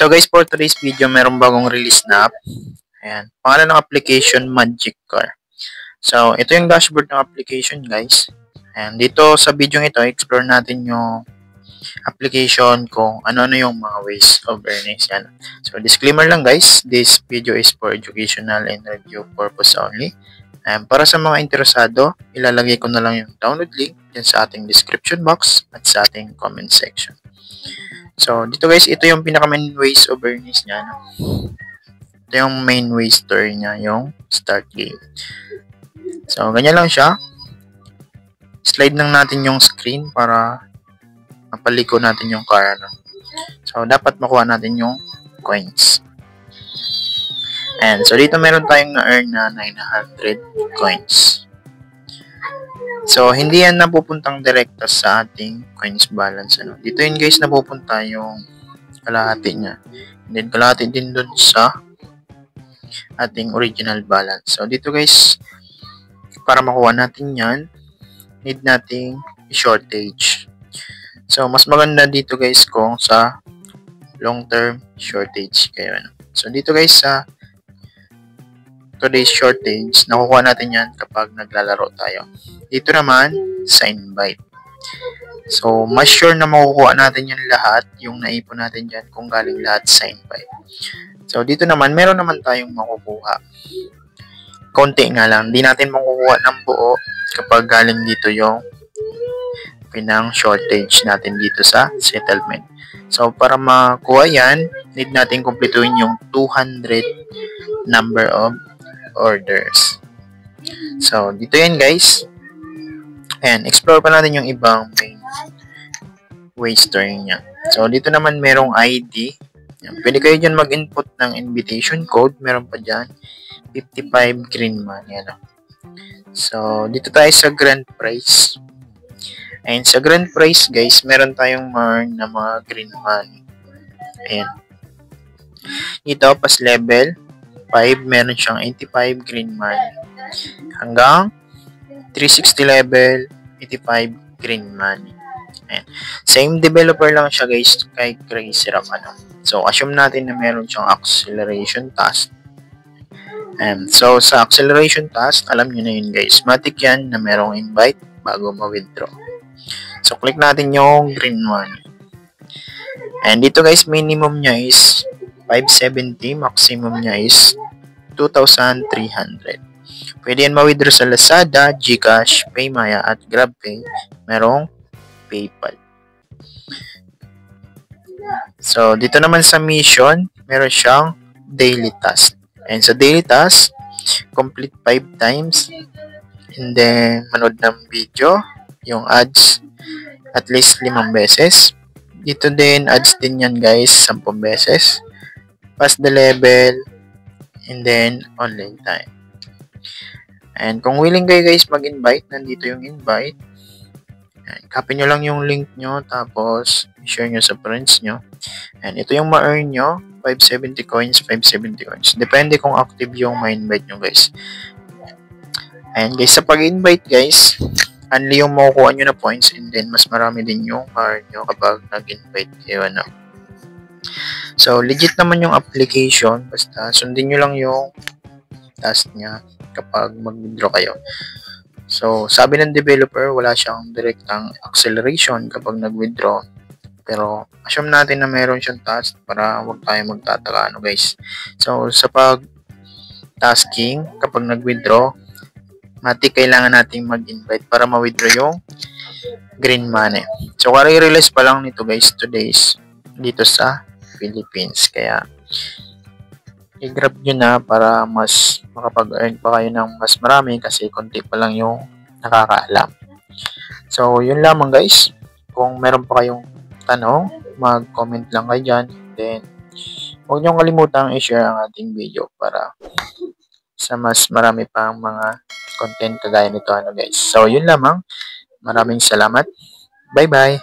So guys, for today's video, merong bagong release na app. Ayan. Pangalan ng application, Magic Car. So, ito yung dashboard ng application, guys. And dito sa video ito, explore natin yung application kung ano-ano yung mga ways of earnings. Yan. So, disclaimer lang, guys. This video is for educational and review purpose only. And para sa mga interesado, ilalagay ko na lang yung download link dyan sa ating description box at sa ating comment section. So, dito guys, ito yung pinaka-main ways of earnings niya. No? Ito yung main way store niya, yung start game. So, ganyan lang siya. Slide lang natin yung screen para mapaliko natin yung car. No? So, dapat makuha natin yung coins. And so, dito meron tayong na-earn na 900 coins. So, hindi yan napupuntang direkta sa ating coins balance. Ano? Dito yun guys, napupunta yung kalahati niya. And then, kalahati din dun sa ating original balance. So, dito guys, para makuha natin yan, need nating shortage. So, mas maganda dito guys kung sa long-term shortage kayo. Ano? So, dito guys sa today's shortage, nakukuha natin yan kapag naglalaro tayo. Dito naman, sign byte. So, mas sure na makukuha natin yan lahat, yung naipon natin dyan kung galing lahat sign byte. So, dito naman, meron naman tayong makukuha. Konti nga lang, hindi natin makukuha ng buo kapag galing dito yung pinang shortage natin dito sa settlement. So, para makuha yan, need natin kumpletuhin yung 200 number of orders. So, dito yan guys. And explore pa natin yung ibang main way store niya. So, dito naman merong ID. Yan. Pwede kayo dyan mag-input ng invitation code. Meron pa dyan 55 green money. Ano? So, dito tayo sa grand prize. And sa grand prize guys, meron tayong earn na mga green money. Ayan. Dito, pas level 5, meron siyang 85 green money. Hanggang 360 level, 85 green money. Ayan. Same developer lang siya guys kay Crazy Rock. Ano. So, assume natin na meron siyang acceleration task. So, sa acceleration task, alam nyo na yun guys. Matik yan na merong invite bago ma-withdraw. So, click natin yung green money. And dito guys, minimum niya is 570, maximum niya is 2,300. Pwede yan ma-withdraw sa Lazada, GCash, Paymaya, at GrabPay. Merong PayPal. So, dito naman sa mission, meron siyang daily task. And sa daily task, complete 5 times. And then, manood ng video, yung ads, at least 5 beses. Dito din, ads din yan guys, 10 beses. Pass the level, and then online time. And kung willing kayo guys mag-invite, nandito yung invite. And copy nyo lang yung link nyo, tapos share nyo sa friends nyo. And ito yung ma-earn nyo, 570 coins, 570 coins. Depende kung active yung ma-invite nyo guys. And guys, sa pag-invite guys, only yung makukuha nyo na points, and then mas marami din yung ma-earn nyo kapag nag-invite kayo. Ano? So, legit naman yung application. Basta, sundin nyo lang yung task niya kapag mag-withdraw kayo. So, sabi ng developer, wala siyang direktang acceleration kapag nag-withdraw. Pero, assume natin na meron siyang task para huwag tayo magtataka. Ano, guys? So, sa pag-tasking, kapag nag-withdraw, matik kailangan nating mag-invite para ma-withdraw yung green money. So, kare-release pa lang nito, guys, today's dito sa Philippines. Kaya, i-grab nyo na para mas makapag-earn pa kayo ng mas marami kasi konti pa lang yung nakakaalam. So, yun lamang guys. Kung meron pa kayong tanong, mag-comment lang kayo dyan. Then, huwag nyo kalimutang i-share ang ating video para sa mas marami pang mga content kagaya nito. Ano guys. So, yun lamang. Maraming salamat. Bye-bye.